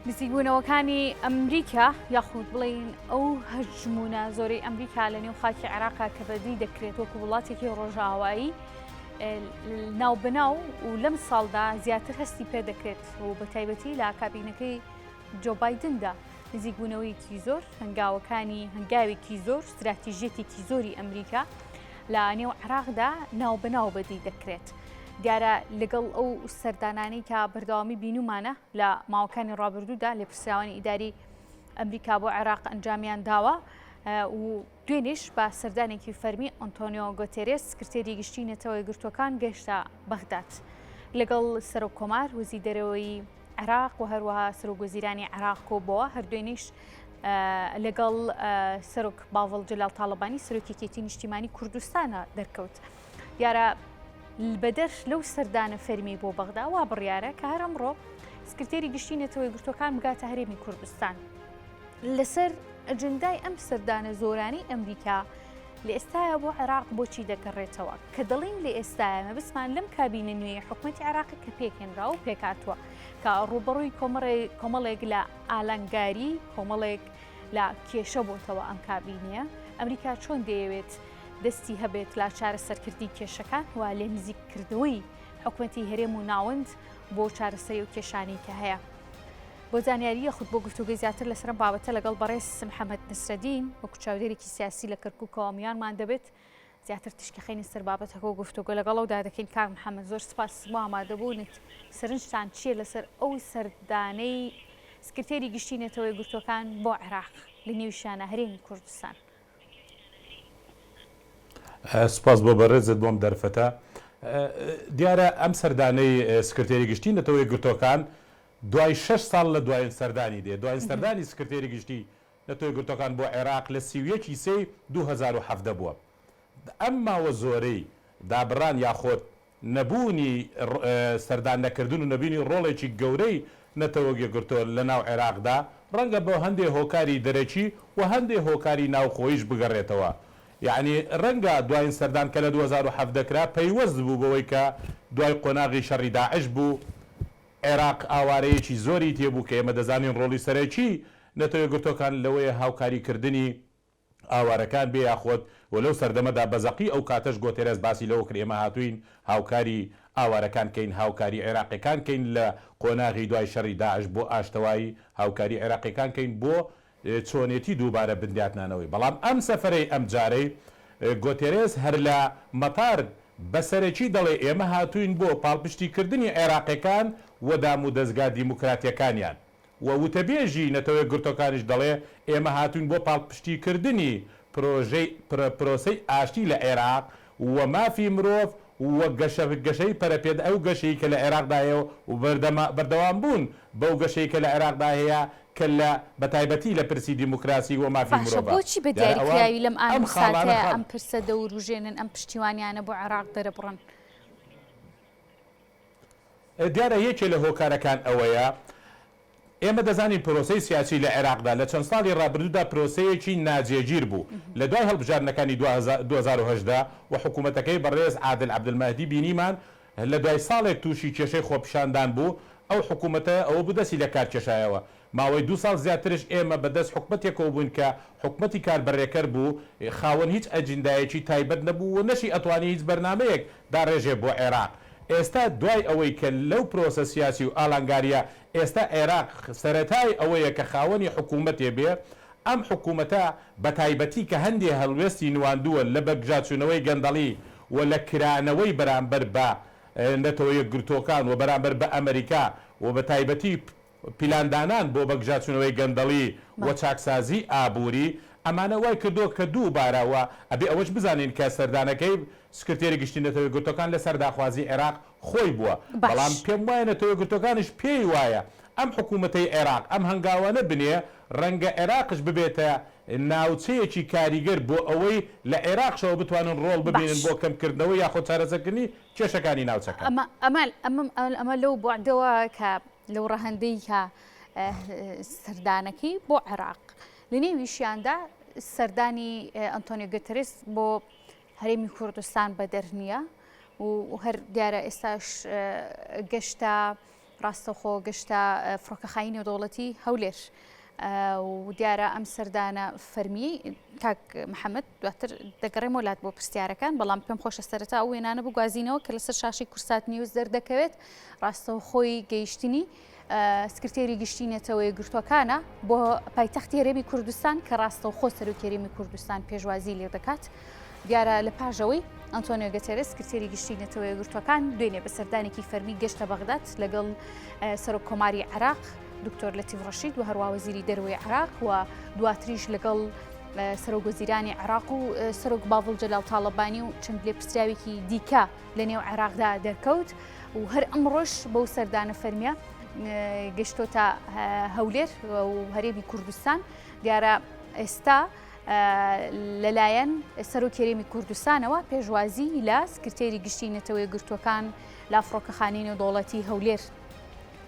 نزیکبوونەوەکانی ئەمریکا یاخود بڵین ئەو هەرجمونە زۆرەی ئەمریکا لە نێو خاکی عێراقا کە بەدی دەکرێت وەکو وڵاتێکی ڕۆژئاوایی ناوبەناو و لەم ساڵدا زیاتر هەستی پێ دەکرێت و بە تایبەتی لە کابینەکەی جۆ بایدندا نزیکبوونەوەیکی زۆر هەنگاوێکی زۆر استراتیژیەتێکی زۆری ئەمریکا لە نێو عێراقدا ناوبەناو بەدی دەکرێت. دیارە لەگەڵ ئەو سەردانانەی کە بەردەوامی بینومانە لە ماوەکانی ڕابردوودا لە پرسیاوانی ئیداری ئەمریکا بۆ عێراق ئەنجامیان داوە و دوێنێش بە سەردانێکی فەرمی ئەنتۆنیۆ گۆتێرێس سکرتێری گشتی نەتەوەی گرتوەکان گەیشتە بەغداد لەگەڵ سەرۆکۆمار وەزیری دەرەوەی عێراق و هەروەها سەرۆکوەزیرانی عێراق کۆبەوە هەردوێنێش لەگەڵ سەرۆک باڤڵ جەلال تاڵەبانی سەرۆکی یەکێتی نیشتیمانی کوردستانە دەرکەوت. دیارە بەدەر لەو سەردانە فەرمی بۆ بەغدا وا بڕیارە کە هەر ئەمڕۆ سکرتێری گشتی نەتەوەی گرتوەکان بگاتە هەرێمی کوردستان لەسەر ئەجندای ئەم سەردانە زۆرانی ئەمریکا لە ئێستاە بۆ عێراق بۆچی دەگەڕێتەوە کە دەڵین لە ئێستاە مەبستمان لەم کابینە نوێی حکوومەتی عێراق کە پێکێنرا و پێکاتوە کە ڕوبەڕووی کۆمەڵێک لە ئالانگاری کۆمەڵێک لە کێشە بۆتەوە ئەم کابینەیە ئەمریکا چۆن دەیەوێت دەستی هەبێت لا چارەسەرکردی کێشەکان و لێ نزیککردنەوەی حکوومەتی هەرێم و ناوەند بۆ چارەسەری و کێشانی کە هەیە. بۆ زانیاری خودت بۆ گفتوگوی زیاتر لەسەر بابەتە لەگەڵ بەڕێز محەممەد نسرەدین وەکو چاودێرێکی سیاسی لە کەرکووکەوە میانمان دەبێت زیاتر تشکەخینی سەر بابەتەکە و گفتوگە لەگەڵەوەدا دەکەین کاک محەممەد زۆر سپاس بۆ ئامادەبوونت سەرنجتان چییە لەسەر ئەو سەردانەی سکرتێری گشتی نەتەوەی گرتوەکان بۆ عێراق لە نێوشانە هەرێمی کوردستان. سپاس بۆ بەڕێزت بۆم دەرفەتە دیارە ئەم سەردانەی سکرتێری گشتی نەتەوەی گرتوەکان دوای 6 ساڵ لە دوایین سەردانی دێ دوایین سەردانی سکرتێری گشتی نەتەوەی گرتوەکان بۆ عێراق لە 31 سەی 2017 بووە. ئەم ماوە زۆرەی دابڕان یاخۆت نەبوونی سەردان نەکردن و نەبینی ڕۆڵێکی گەورەی نەتەوەی گرتووە لە ناو عێراقدا ڕەنگە بۆ هەندێک هۆکاری دەرەکی و هەندێک هۆکاری ناوخۆیش بگەڕێتەوە. یعنی ڕەنگە دوایین سەردان کە لە 2017 دەکرا پەیوەست بوو بەوەی کە دوای قۆناغی شەڕی داعش بوو عێراق ئاوارەیەکی زۆری تێبوو کە ئێمە دەزانین ڕۆڵی سەرەکی نەتەوەی گرتوەکان لەوەیە هاوکاریکردنی ئاوارەکان بێ یاخۆت و لەو سەردەمەدا بەزەقی ئەو کاتەش گۆتێرەس باسی لەوە کرد ئێمە هاتوین هاوکاری ئاوارەکان کەین هاوکاری عێراقیەکان کەین لە قۆناغی دوای شەڕی داعش بۆ ئاشتەوایی هاوکاری عێراقیەکان کەین بۆ چۆنێتی دووبارە بندیاتنانەوەی. بەڵام ئەم سەفەرەی ئەم جارەی گۆتێرێس هەر لە مەتار بەسەرەکی دەڵێ ئێمە هاتوین بۆ پاڵپشتیکردنی عێراقیەکان و دام و دەستگا دیموکراتیەکانیان و وتەبێژی نەتەوەی گرتوەکانیش دەڵێ ئێمە هاتوین بۆ پاڵپشتیکردنی پرۆسەی ئاشتی لە عێراق و مافی مرۆڤ و گەشەی پەرەپێد ئەو گەشەی کە لە عێراقدایەوە و بەردەوام بوون بەو گەشەی کە لە عێراقدا هەیە کە لە بەتایبەتی لە پرسی دیموکراسی و مافی مرۆڤ. بۆچی بە دیاریکراوی لەم ئەم ساتەیە ئەم پرسە دەوروژێنن ئەم پشتیوانیانە بۆ عێراق دەرەبڕن؟ دیارە یەکێ لە هۆکارەکان ئەوەیە ئێمە دەزانین پرۆسەی سیاسی لە عێراقدا لە چەند ساڵی ڕابردوودا پرۆسەیەکی ناجێگیر بوو لە دوای هەڵبژاردنەکانی 2010 و حکوومەتەکەی بەڕێز عادل عەبدولمەهدی بینیمان لە دوای ساڵێک تووشی کێشەی خۆپیشاندان بوو ئەو حکوومەتە ئەوە بوودەسی لە کار کێشایەوە ماوەی 2 ساڵ زیاترش ئێمە بەدەست حکوومەتێکەوە بوون کە حکوومەتی کاربەڕێکەر بوو خاوەن هیچ ئەجندایەکی تایبەت نەبوو و نەشی ئەتوانی هیچ بەرنامەیەک داڕێژێ بۆ عێراق. ئێستا دوای ئەوەی کە لەو پرۆسە سیاسی و ئالانگاریە ئێستا عێراق سەرەتای ئەوەیە کە خاوەنی حکوومەتێ بێ ئەم حکوومەتە بەتایبەتی کە هەندێک هەڵوێستی نواندووە لە بەگژاچوونەوەی گەندەڵی و لە کرانەوەی بەرامبەر بە نەتەوەی گرتوەکان و بەرامبەر بە ئەمریکا و بەتایبەتی پیلاندانان بۆ بەگژاچوونەوەی گەندەڵی و چاکسازی ئابووری ئەمانە وای کردو کە دووبارەوە ئەبێ ئەوەش بزانین کە سەردانەکەی سکرتێری گشتی نەتەوەی گرتوەکان لە سەرداخوازی عێراق خۆی بووە. بەڵام پێم وایە نەتەوەی گرتوەکانش پێی وایە ئەم حکوومەتەی عێراق ئەم هەنگاوانە بنێ ڕەنگە عێراقش ببێتە ناوچەیەکی کاریگەر بۆ ئەوەی لە عێراقشەوە بتوانن ڕۆڵ ببینن بۆ کەمکردنەوەی یاخۆ چارەسەرکردنی کێشەکانی ناوچەکە. ئەمە لەو بوعدەوە کە لەو ڕەهەندەی کە سەردانەکەی بۆ عێراق لە نێویشیاندا سەردانی ئەنتۆنیۆ گوتێرێس بۆ هەرێمی کوردستان بەدەر نییە و هەر دیارە ئێستاش گەشتە ڕاستەوخۆ گەشتە فڕۆکەخاینی دەوڵەتی هەولێر و دیارە ئەم سەردانە فەرمی کاک محەممەد دواتر دەگەڕێم وڵات بۆ پرسیارەکان بەڵام پێم خۆشە سەرەتا ئەو وێنانە بگوازینەوە کە لەسەر شاشی کورسات نیوز دەردەکەوێت ڕاستەوخۆی گەیشتنی سکرتێری گشتی نێتەوەی گرتوەکانە بۆ پایتەختی هەرێمی کوردستان کە ڕاستەوخۆ سەرۆکێرێمی کوردستان پێشوازی لێ دەکات دیارە لە پاژەوەی ئەنتۆنیۆ گەتێرس سکرتێری گشتی نێتەوەی گرتوەکان دوێنێ بە سەردانێکی فەرمی گەشتە بەغداد لەگەڵ سەرۆک کۆماری عێراق دکتۆر لەتیف ڕەشید و هەروە وەزیری دەروی عێراق و دواتریش لەگەڵ سەرۆک وەزیرانی عێراق و سەرۆک باڵ جەلال تاڵەبانی و چەند لێپرسراوێکی دیکە لە نێو عێراقدا دەرکەوت و هەر ئەمڕۆژ بەو سەردانە فەرمیە گەشتۆتە هەولێر و هەرێمی کوردستان دیارە ئێستا لەلایەن سەرۆکێرێمی کوردستانەوە پێشوازی لە سکرتێری گشتی نێتەوەی گرتوەکان لە فڕۆکەخانەی نێودەوڵەتی هەولێر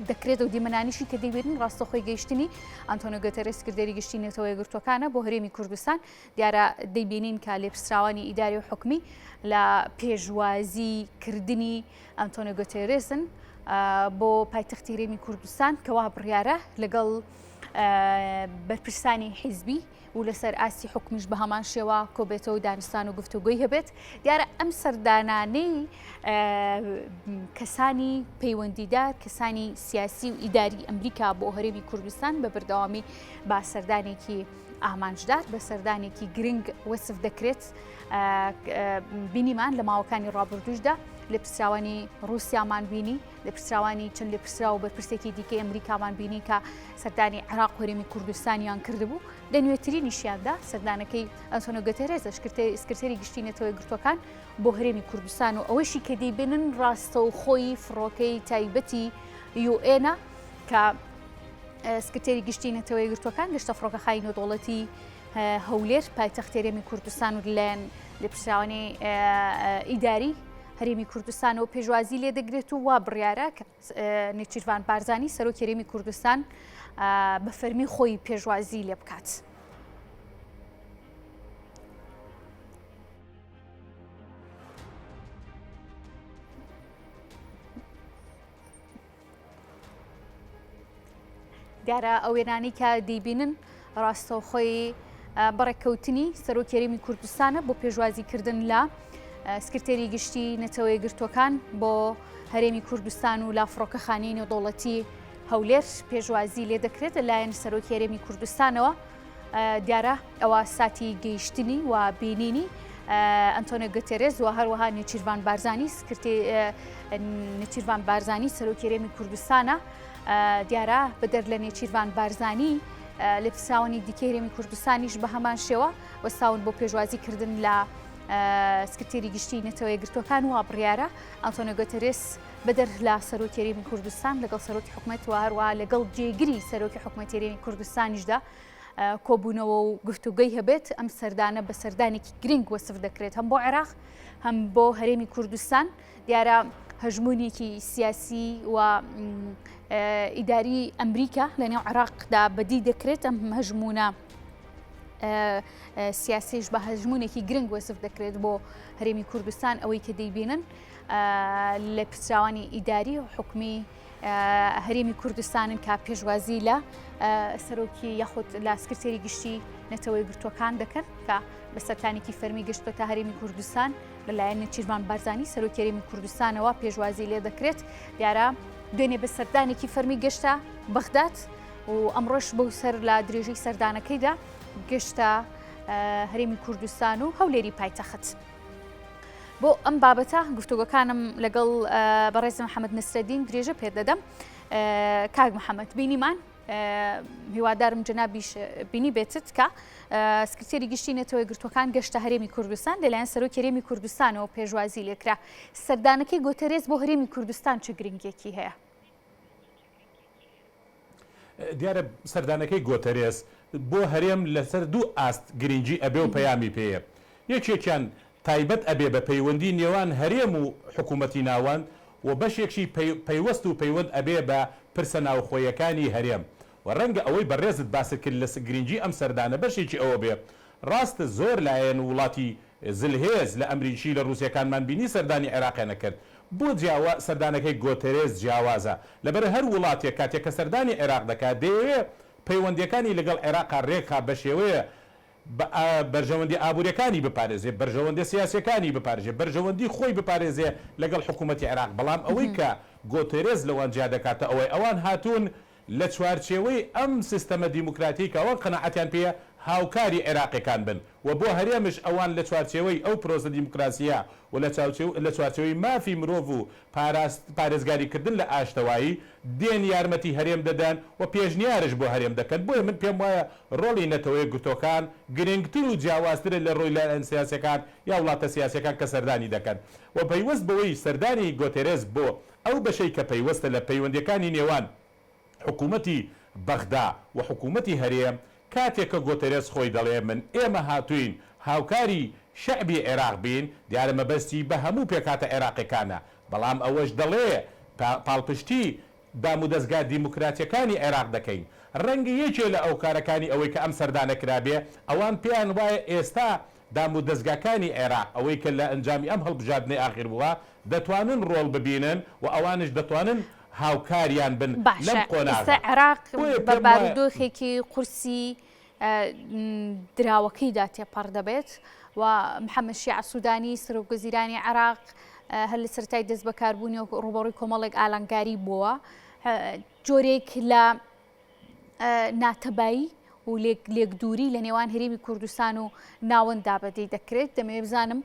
دەکرێت و دیمەنانیشی کە دەیبێتن ڕاستەخۆی گەیشتنی ئەنتۆنیۆ گەتێرس سکرتێری گشتی نێتەوەی گرتوەکانە بۆ هەرێمی کوردستان دیارە دەیبینین کە لێپرسراوانی ئیداری و حکومی لە پێشوازی کردنی ئەنتۆنیۆ گەتێرسن بۆ پایتەختی هەرێمی کوردستان کەوا بڕیارە لەگەڵ بەرپرسانی حیزبی و لەسەر ئاسی حکمیش بە هەمان شێوە کۆبێتەوە دانستان و گفتوگۆی هەبێت دیارە ئەم سەردانانەی کەسانی پەیوەندیدار کەسانی سیاسی و ئیداری ئەمریکا بۆ هەرێمی کوردستان بە بەردەوامی با سەردانێکی ئامانجدار بە سەردانێکی گرنگ وەسف دەکرێت بینیمان لە ماوەکانی ڕابردوشدا لە پرسراوانی رووسیامان بینی لە پرسراوانی چەند لێ پرسرا و بەرپرسێکی دیکەی ئەمریکامان بینی کە سەردانی عێراق و هەرێمی کوردستانیان کردبوو لە نوێترینیشیاندا سەردانەکەی ئەنتۆنیۆ گەتێرێزە سکرتێری گشتی نێتەوەی گرتوەکان بۆ هەرێمی کوردستان و ئەوەشی کە دەیبێنن ڕاستەوخۆی فڕۆکەی تایبەتی UN کە سکرتێری گشتی نێتەوەی گرتوەکان گەشتە فڕۆکەخانەی نێودەوڵەتی هەولێر پایتەختی هەرێمی کوردستان و لەلایەن لێپرسراوانی ئیداری هەرێمی کوردستانەوە پێشوازی لێ دەگرێت و وا بڕیارە کە نێچیروان بارزانی سەرۆکی هەرێمی کوردستان بە فەرمی خۆی پێشوازی لێ بکات. دیارە ئەو وێنانەی کە دەیبینن ڕاستەوخۆی بەڕێککەوتنی سەرۆکی هەرێمی کوردستانە بۆ پێشوازیکردن لە سکرتێری گشتی نێتەوەی گرتوەکان بۆ هەرێمی کوردستان و لا فڕۆکەخانەی نێودەوڵەتی هەولێر پێشوازی لێ دەکرێت لەلایەن سەرۆکی هەرێمی کوردستانەوە دیارە ئەوە ساتی گەیشتنی و بینینی ئەنتۆنیۆ گەتێرێز و هەروەها نێچیروان بارزانی نێچیروان بارزانی سەرۆکی هەرێمی کوردستانە دیارە بەدەر لە نێچیروان بارزانی لە پرسراوانی دیکەی هەرێمی کوردستانیش بە هەمان شێوە وەستاون بۆ پێشوازیکردن لە سکرتێری گشتی نێتەوەی گرتوەکان و بڕیارە ئەنتۆنیۆ گەتێرێس بەدەر لە سەرۆکی هەرێمی کوردستان لەگەڵ سەرۆکی حکومەت و هەروە لەگەڵ جێگیری سەرۆکی حکومەتی هەرێمی کوردستانیشدا کۆبوونەوە و گفتوگۆی هەبێت ئەم سەردانە بە سەردانێکی گرنگ وەسف دەکرێت هەم بۆ عێراق هەم بۆ هەرێمی کوردستان دیارە هەژمونێکی سیاسی و ئیداری ئەمریکا لە نێو عێراقدا بەدی دەکرێت ئەم هەژمونە سیاسیش بە هەژمونێکی گرنگ وەسف دەکرێت بۆ هەرێمی کوردستان ئەوەی کە دەیبینن لە پرسراوانی ئیداری و حکمی هەرێمی کوردستانن کا پێشوازی لە سەرۆکی یاخود لە سکرتێری گشتی نێتەوەی گرتوەکان دەکەن کە بە سەردانێکی فەرمی گەشتۆتە هەرێمی کوردستان لەلایەن نێچیروان بارزانی سەرۆکی هەرێمی کوردستانەوە پێشوازی لێ دەکرێت دیارە دوێنێ بە سەردانێکی فەرمی گەشتە بەغداد و ئەمڕۆژ بەو سەر لە درێژەی سەردانەکەیدا گەشتە هەرێمی کوردستان و هەولێری پایتەخت بۆ ئەم بابەتە گفتوگۆکانم لەگەڵ بەڕێز محەممەد نسرەدین درێژە پێدەدەم کاک محەممەد بینیمان هیوادارم جەنابیش بینی بێتت کە سکرتێری گشتی نێتەوەی گرتوەکان گەشتە هەرێمی کوردستان لەلایەن سەرۆکی هەرێمی کوردستانەوە پێشوازی لێکرا سەردانەکەی گۆتەرێز بۆ هەرێمی کوردستان چه گرنگێکی هەیە؟ دیارە سەردانەکەی گۆتەرێز بۆ هەرێم لەسەر دوو ئاست گرنگی ئەبێ و پەیامی پێیە یەکێکیان تایبەت ئەبێ بە پەیوەندی نێوان هەرێم و حکوومەتی ناوان و بەشێکشی پەیوەست و پەیوەند ئەبێ بە پرسە ناوخۆیەکانی هەرێم و ڕەنگە ئەوەی بەڕێزت باست کرد لە گرنگی ئەم سەردانە بەشێکی ئەوە بێ ڕاستە زۆر لایەن وڵاتی زلهێز لە ئەمریکی لە رووسیەکانمان بینی سەردانی عێراقیانە کرد بۆ سەردانەکەی گۆتێرێز جیاوازە لەبەر هەر وڵاتێک کاتێک کە سەردانی عێراق دەکات دەیەوێت پەیوەندیەکانی لەگەڵ عێراقا ڕێکا بە شێوەیە بەرژەوەندی ئابوووریەکانی بپارێزێ بەرژەوەندی سیاسەکانی بپارێزێ بەرژەوەندی خۆی بپارێزێ لەگەڵ حکوومەتی عێراق بەڵام ئەوەی کە گۆتێرێز لەوان جیا دەکاتە ئەوەی ئەوان هاتوون لە چوارچێوەی ئەم سیستەمە دیموکراتیکە ئەوان قەنەعەتیان پێە هاوکاری عێراقیەکان بن و بۆ هەرێمش ئەوان لە چوارچێوەی ئەو پرۆسە دیموکراسیە و لە چوارچێوەی مافی مرۆڤ و پارێزگاریکردن لە ئاشتەوایی دێن یارمەتی هەرێم دەدەن و پێشنیارش بۆ هەرێم دەکەن بۆیە من پێم وایە ڕۆڵی نەتەوەی گرتوەکان گرنگتر و جیاوازترە لە ڕۆی لایەن سیاسەکان یا وڵاتە سیاسەکان کە سەردانی دەکەن و پەیوەست بەوەی سەردانی گۆتێرێز بۆ ئەو بەشەی کە پەیوەستە لە پەیوەندیەکانی نێوان حکوومەتی بەغدا و حکوومەتی هەرێم کاتێک کە گۆتێرێز خۆی دەڵێ من ئێمە هاتوین هاوکاری شەعبی عێراق بین دیارە مەبەستی بە هەموو پێکاتە عێراقیەکانە بەڵام ئەوەش دەڵێ پاڵپشتی دام و دەستگا دیموکراتیەکانی عێراق دەکەین ڕەنگە یەکێ لە ئەو کارەکانی ئەوەی کە ئەم سەردانە کرابێ ئەوان پێیان وایە ئێستا دام و دەستگاکانی عێراق ئەوەی کە لە ئەنجامی ئەم هەڵبژاردنەی ئاخیر بووە دەتوانن ڕۆڵ ببینن و ئەوانش دەتوانن هاوکاریان بن لەم قۆناغە عێراق بە بارودۆخێکی قورسی دراوەکەیدا تێپەڕ دەبێت و محەممەد شیع سوودانی سەرۆکگەزیرانی عێراق هەر لە سەرەتای دەست بەکاربوونی و ڕوبەڕووی کۆمەڵێک ئالانگاری بووە جۆرێک لە ناتەبایی و لێکدووری لە نێوان هەرێمی کوردستان و ناوەندا بەدەی دەکرێت دەمێ بزانم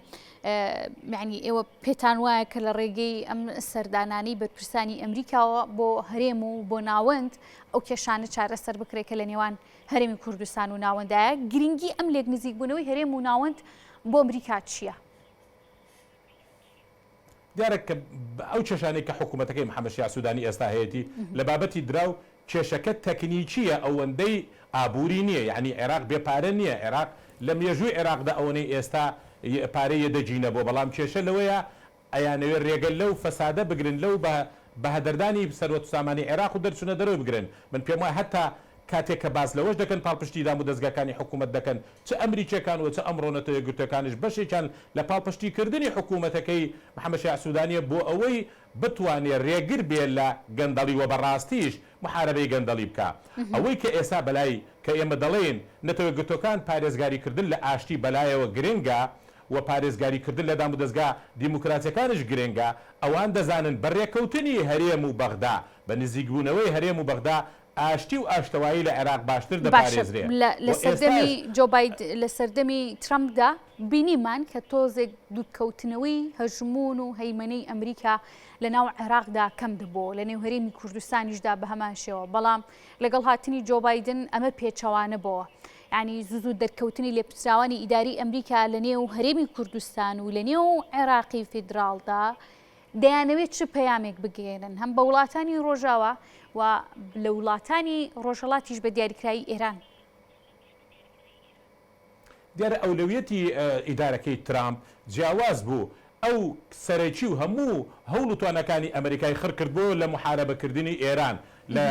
یعنی ئێوە پێتان وایە کە لە ڕێگەی ئەم سەردانانی بەرپرسانی ئەمریکاوە بۆ هەرێم و بۆ ناوەند ئەو کێشانە چارەسەر بکرێت کە لە نێوان هەرێمی کوردستان و ناوەندایە گرنگی ئەم لێک نزیکبوونەوەی هەرێم و ناوەند بۆ ئەمریکا چییە؟ دیارە کە ئەو کێشانەی کە حکوومەتەکەی محەممەد شیع سوودانی ئێستا هەیەی لە بابەتی دراو کێشەکە تەکنیکیە ئەوەندەی ئابووری نییە یعنی عێراق بێپارە نییە عێراق لە مێژووی عێراقدا ئەوەی ئێستا پارەیە دەجینە بۆ بەڵام کێشە لەوەیە ئەیانەوێت ڕێگەل لەو فەسادە بگرن لەو بە هەدەردانی سەروەت و سامانی عێراق و دەرچوونە دەرەوە بگرن من پێم وایە هەتا کاتێک کە باز لەوەش دەکەن پاڵپشتی دام و دەستگاکانی حکوومەت دەکەن چ ئەمریکیەکان و چ ئەمڕۆنەتەوە گرتوەکانش بەشێکیان لە پاڵپشتیکردنی حکوومەتەکەی محەممەد شیع سوودانیە بۆ ئەوەی بتوانێت ڕێگر بێت لە گەندەڵی وە بەڕاستیش محارەبەی گەندەڵی بکە ئەوەی کە ئێستا بەلای کە ئێمە دەڵێن نەتەوە گرتوەکان پارێزگاریکردن لە ئاشتی بەلایەوە گرنگە و پارێزگاریکردن لە دام و دەستگا دیموکراتیەکانش گرنگە ئەوان دەزانن بەڕێکەوتنی هەرێم و بەغدا بە نزیکبوونەوەی هەرێم و بەغدا ئاشتی و ئاشتەوایی لە عێراق باشتر دەپارێزرێ لە سەردەمی جۆ باید لە سەردەمی ترامپدا بینیمان کە تۆزێک دوودکەوتنەوەی هەژمون و هەیمەنەی ئەمریکا لە ناو عێراقدا کەم دەبوو لە نێو هەرێمی کوردستانیشدا بە هەمان شێوە بەڵام لەگەڵ هاتنی جۆ بایدن ئەمە پێچەوانە بووە ینی زوو دەرکەوتنی لێپرسراوانی ئیداری ئەمریکا لە نێو هەرێمی کوردستان و لە نێو عێراقی فیدراڵدا دەیانەوێت چ پەیامێک بگێنن هەم بە وڵاتانی ڕۆژاوە و لە وڵاتانی ڕۆژهەڵاتیش بە دیاریکراوی ئێران دیارە ئەولەویەتی ئیدارەکەی ترامپ جیاواز بوو ئەو سەرەکی و هەموو هەوڵ و توانەکانی ئەمریکای خڕ کردبوو لە محارەبەکردنی ئێران لە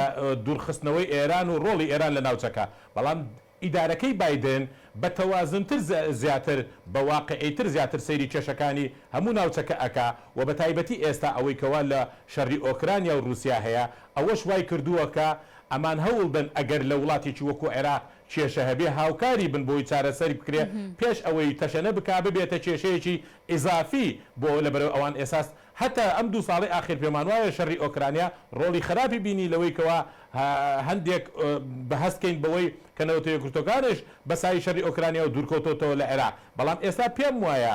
دوورخستنەوەی ئێران و ڕۆڵی ئێران لە ناوچەکە بەڵام ئیدارەکەی بایدن بە تەوازنتر زیاتر بە واقعیتر زیاتر سەیری کێشەکانی هەموو ناوچەکە ئەکا و بە تایبەتی ئێستا ئەوەی کەوا لە شەڕی ئۆکرانیا و رووسیا هەیە ئەوەش وای کردووە کە ئەمان هەوڵ بن ئەگەر لە وڵاتێکی وەکو عێراق کێشە هەبێ هاوکاری بن بۆی چارەسەری بکرێ پێش ئەوەی تەشەنە بکا ببێتە کێشەیەکی ئیزافی بۆ لەبەرەوە ئەوان ئێساس هەتا ئەم دوو ساڵی ئاخیر پێمان وایە شەڕی ئۆکرانیا ڕۆڵی خراپی بینی لەوەی کەوا هەندێک بەهەستکەین بەوەی کە نەوەتەوە کورتەکانش بەسایی شەڕی ئۆکرانیا و دوورکەوتۆتەوە لە عێراق بەڵام ئێستا پێم وایە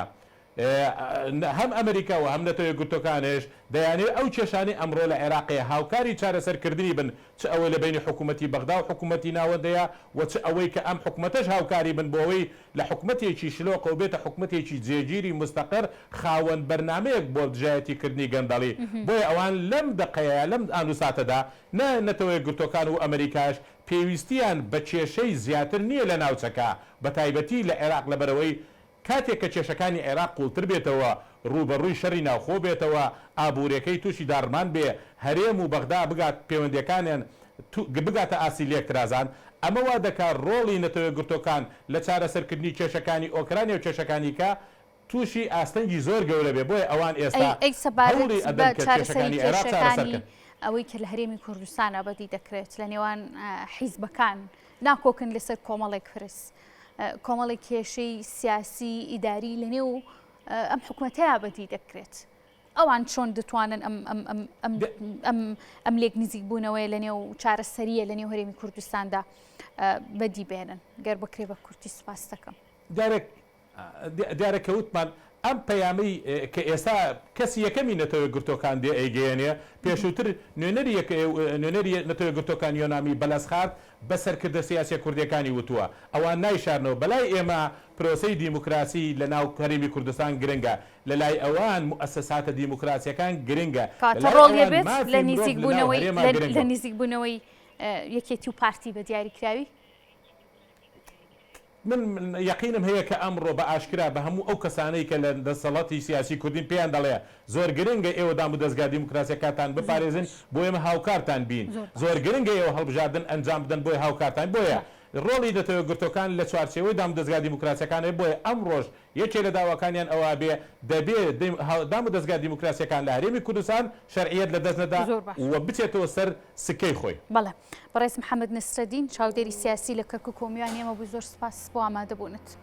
هەم ئەمریکا و هەم نەتەوەی گرتوەکانش دەیانێت ئەو کێشانی ئەمڕۆ لە عێراقی هاوکاری چارەسەرکردنی بن چ ئەوەی لە بینی حکوومەتی بەغدا و حکوومەتی ناوەندەیە و چ ئەوەی کە ئەم حکوومەتەش هاوکاری بن بۆەوەی لە حکوومەتێکی شلۆق و بێتە حکوومەتێکی جێگیری مستەقر خاوەن بەرنامەیەک بۆ دژایەتیکردنی گەندەڵی بۆیە ئەوان لەم دقەیە لەم ئانوساتەدا نەتەوەی گرتوەکان و ئەمریکاش پێویستیان بە کێشەی زیاتر نییە لە ناوچەکە بە تایبەتی لە عێراق لەبەرەوەی کاتێک کە کێشەکانی عێراق قوڵتر بێتەوە ڕوبەڕووی شەڕی ناوخۆ بێتەوە ئابوورەکەی تووشی داڕمان بێ هەرێم و بەغدا بگات پەیوەندیەکانیان بگاتە ئاسی لێکترازان ئەمە وا دەکات ڕۆڵی نەتەوە گرتوەکان لە چارەسەرکردنی کێشەکانی ئۆکرانیا و کێشەکانی کە تووشی ئاستەنگی زۆر گەورە بێ بۆیە ئەوان ئێستا ئەی سەبارەت بە چارەسەری کێشەکانی ئەوەی کە لە هەرێمی کوردستانە بەدی دەکرێت لە نێوان حیزبەکان ناکۆکن لەسەر کۆمەڵێک فرس کۆمەڵی کێشەی سیاسی ئیداری لە نێو ئەم حکوومەتەیە بەدی دەکرێت ئەوان چۆن دەتوانن ئەم لێک نزیک بوونەوەی لە نێو چارەسەریە لە نێو هەرێمی کوردستاندا بەدی بێنن گەر بکرێ بە کورتی سوپاس دەکەم دیارەکەوتمان ئەم پەیامی کە ئێستا کەسی یەکەمی نەتەوە گرتۆکان دێ ئەیگەیەنێ پێشووتر نوێنەری نەتەوە گرتۆکان یۆنامی بەلەسخات بەسەرکردە سیاسی کوردیەکانی وتووە ئەوان نایشارنەوە بەلای ئێمە پرۆسەی دیموکراسی لە ناو هەرێمی کوردستان گرنگە لە لای ئەوان مؤسساتە دیموکراسیەکان گرنگە کاتەڕۆڵێ بێت لە نزیک بوونەوەی یەکێتی و پارتی بە دیاریکراوی من یقینم هەیە کە ئەمڕۆ بە ئاشکرا بە هەموو ئەو کەسانەی کە لە دەسەڵاتی سیاسی کوردین پێیان دەڵێ زۆر گرنگە ئێوە دام و دەستگا دیموکراسیەکانتان بپارێزن بۆ ئێمە هاوکارتان بین زۆر گرنگە ئێوە هەڵبژاردن ئەنجام بدەن بۆی هاوکارتان بۆیە ڕۆڵی دەتەوە گرتۆکان لە چوارچێوەی دام و دەستگا دیموکراسیەکانە بۆیە ئەم ڕۆژ یەکێ لە داواکانیان ئەوە بێ دەبێت دام و دەستگا دیموکراسیەکان لە هەرێمی کوردستان شەرعیەت لە دەست نەدا و بچێتەوە سەر سکەی خۆی. بەڵێ بەڕێز محەممەد نسرەدین چاودێری سیاسی لە کەرکووک و کۆمیوان ئێمە بوو زۆر سپاس بۆ ئامادەبوونت.